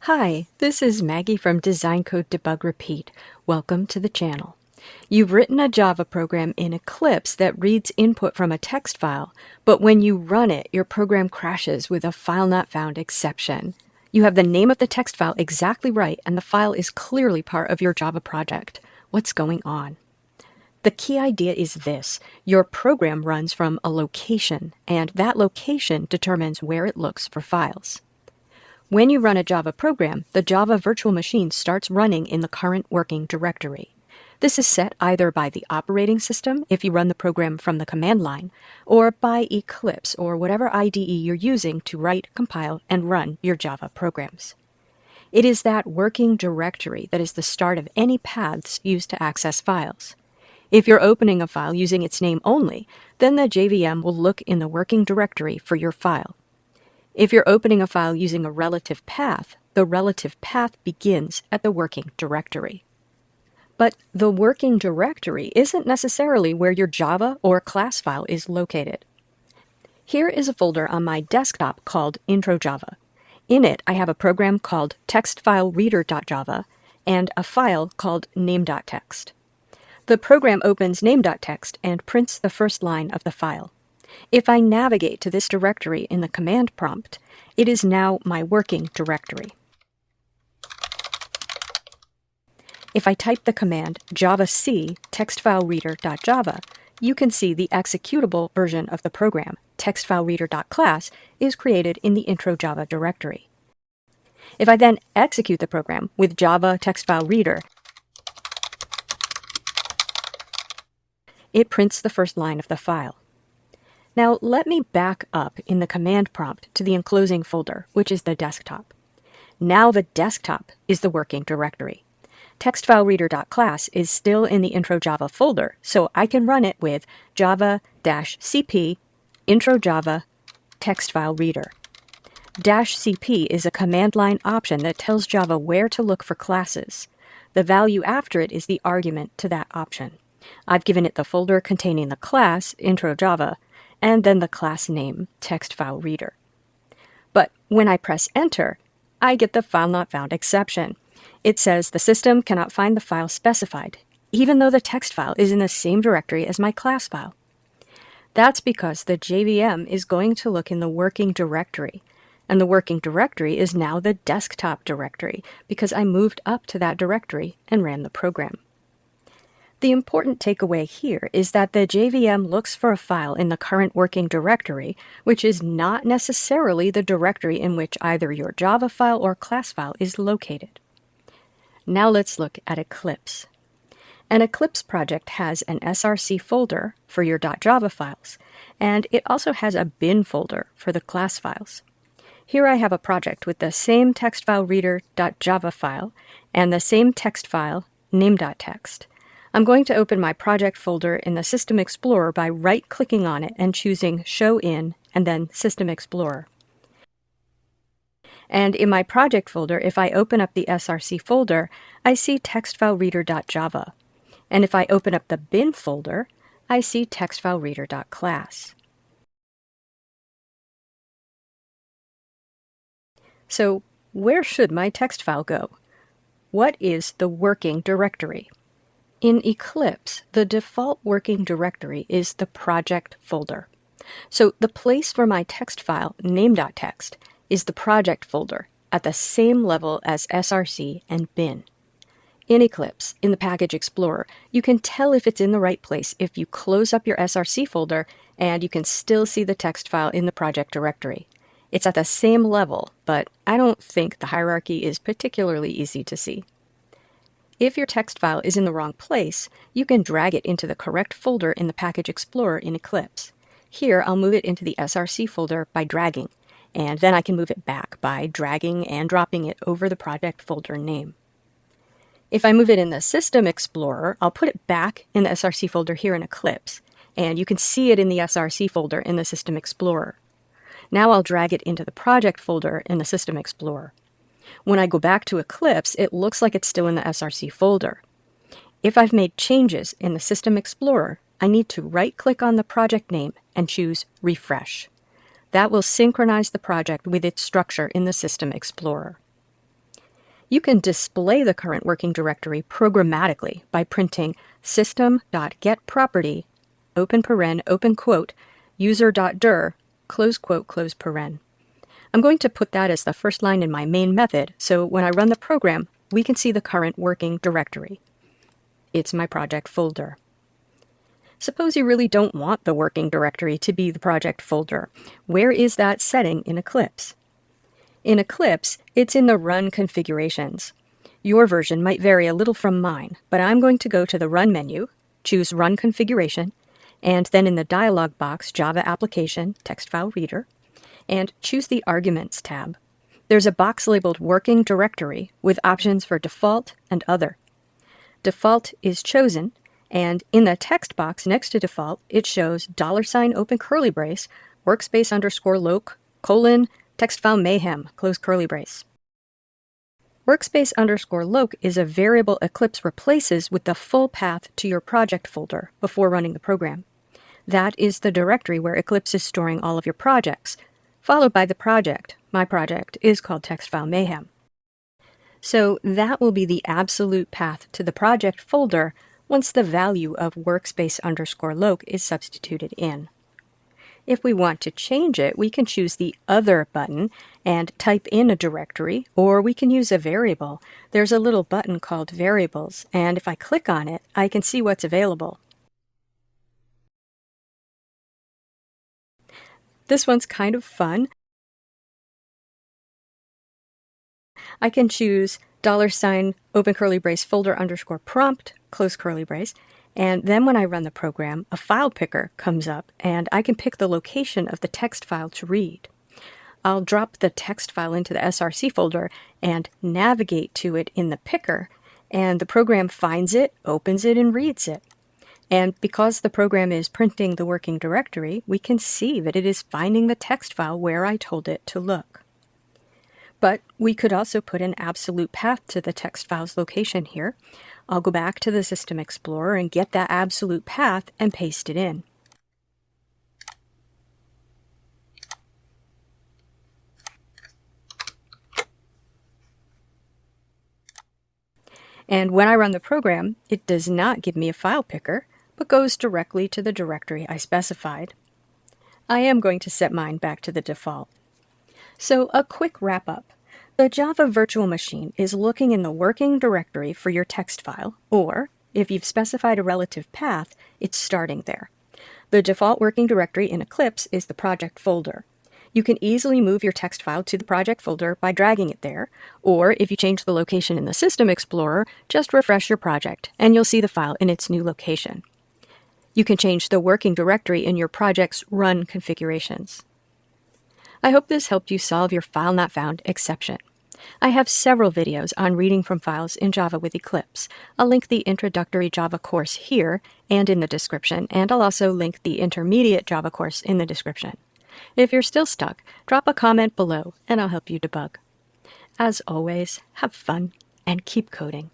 Hi, this is Maggie from Design Code Debug Repeat. Welcome to the channel. You've written a Java program in Eclipse that reads input from a text file, but when you run it, your program crashes with a FileNotFoundException. You have the name of the text file exactly right, and the file is clearly part of your Java project. What's going on? The key idea is this. Your program runs from a location, and that location determines where it looks for files. When you run a Java program, the Java virtual machine starts running in the current working directory. This is set either by the operating system if you run the program from the command line, or by Eclipse or whatever IDE you're using to write, compile, and run your Java programs. It is that working directory that is the start of any paths used to access files. If you're opening a file using its name only, then the JVM will look in the working directory for your file. If you're opening a file using a relative path, the relative path begins at the working directory. But the working directory isn't necessarily where your Java or class file is located. Here is a folder on my desktop called Intro Java. In it, I have a program called textfilereader.java and a file called name.txt. The program opens name.txt and prints the first line of the file. If I navigate to this directory in the command prompt, it is now my working directory. If I type the command javac textfilereader.java, you can see the executable version of the program, textfilereader.class, is created in the intro Java directory. If I then execute the program with java textfilereader, it prints the first line of the file. Now let me back up in the command prompt to the enclosing folder, which is the desktop. Now the desktop is the working directory. Textfilereader.class is still in the intro Java folder, so I can run it with java-cp intro Java textfilereader. -cp is a command line option that tells Java where to look for classes. The value after it is the argument to that option. I've given it the folder containing the class, intro Java, and then the class name, textfilereader. But when I press enter, I get the FileNotFoundException. It says the system cannot find the file specified, even though the text file is in the same directory as my class file. That's because the JVM is going to look in the working directory, and the working directory is now the desktop directory because I moved up to that directory and ran the program. The important takeaway here is that the JVM looks for a file in the current working directory, which is not necessarily the directory in which either your Java file or class file is located. Now let's look at Eclipse. An Eclipse project has an src folder for your .java files, and it also has a bin folder for the class files. Here I have a project with the same textfilereader.java file and the same text file, name.txt. I'm going to open my project folder in the System Explorer by right-clicking on it and choosing Show In and then System Explorer. And in my project folder, if I open up the src folder, I see textfilereader.java. And if I open up the bin folder, I see textfilereader.class. So where should my text file go? What is the working directory? In Eclipse, the default working directory is the project folder. So the place for my text file, name.txt, is the project folder at the same level as src and bin. In Eclipse, in the Package Explorer, you can tell if it's in the right place if you close up your src folder and you can still see the text file in the project directory. It's at the same level, but I don't think the hierarchy is particularly easy to see. If your text file is in the wrong place, you can drag it into the correct folder in the Package Explorer in Eclipse. Here, I'll move it into the src folder by dragging, and then I can move it back by dragging and dropping it over the project folder name. If I move it in the System Explorer, I'll put it back in the src folder here in Eclipse, and you can see it in the src folder in the System Explorer. Now I'll drag it into the project folder in the System Explorer. When I go back to Eclipse, it looks like it's still in the src folder. If I've made changes in the System Explorer, I need to right-click on the project name and choose Refresh. That will synchronize the project with its structure in the System Explorer. You can display the current working directory programmatically by printing system.getProperty, open paren, open quote, user.dir, close quote, close paren. I'm going to put that as the first line in my main method, so when I run the program, we can see the current working directory. It's my project folder. Suppose you really don't want the working directory to be the project folder. Where is that setting in Eclipse? In Eclipse, it's in the Run configurations. Your version might vary a little from mine, but I'm going to go to the Run menu, choose Run Configuration, and then in the dialog box, Java Application, Text File Reader, and choose the Arguments tab. There's a box labeled Working Directory with options for Default and Other. Default is chosen, and in the text box next to default, it shows $ open curly brace, workspace underscore loc, colon, text file mayhem, close curly brace. Workspace underscore loc is a variable Eclipse replaces with the full path to your project folder before running the program. That is the directory where Eclipse is storing all of your projects, followed by the project. My project is called text file mayhem. So that will be the absolute path to the project folder once the value of workspace underscore loc is substituted in. If we want to change it, we can choose the Other button and type in a directory, or we can use a variable. There's a little button called Variables, and if I click on it, I can see what's available. This one's kind of fun. I can choose $ open curly brace folder underscore prompt, close curly brace, and then when I run the program, a file picker comes up and I can pick the location of the text file to read. I'll drop the text file into the SRC folder and navigate to it in the picker, and the program finds it, opens it, and reads it. And because the program is printing the working directory, we can see that it is finding the text file where I told it to look. But we could also put an absolute path to the text file's location here. I'll go back to the System Explorer and get that absolute path and paste it in. And when I run the program, it does not give me a file picker, but goes directly to the directory I specified. I am going to set mine back to the default. So a quick wrap-up. The Java virtual machine is looking in the working directory for your text file, or if you've specified a relative path, it's starting there. The default working directory in Eclipse is the project folder. You can easily move your text file to the project folder by dragging it there, or if you change the location in the System Explorer, just refresh your project and you'll see the file in its new location. You can change the working directory in your project's run configurations. I hope this helped you solve your FileNotFoundException. I have several videos on reading from files in Java with Eclipse. I'll link the introductory Java course here and in the description, and I'll also link the intermediate Java course in the description. If you're still stuck, drop a comment below and I'll help you debug. As always, have fun and keep coding.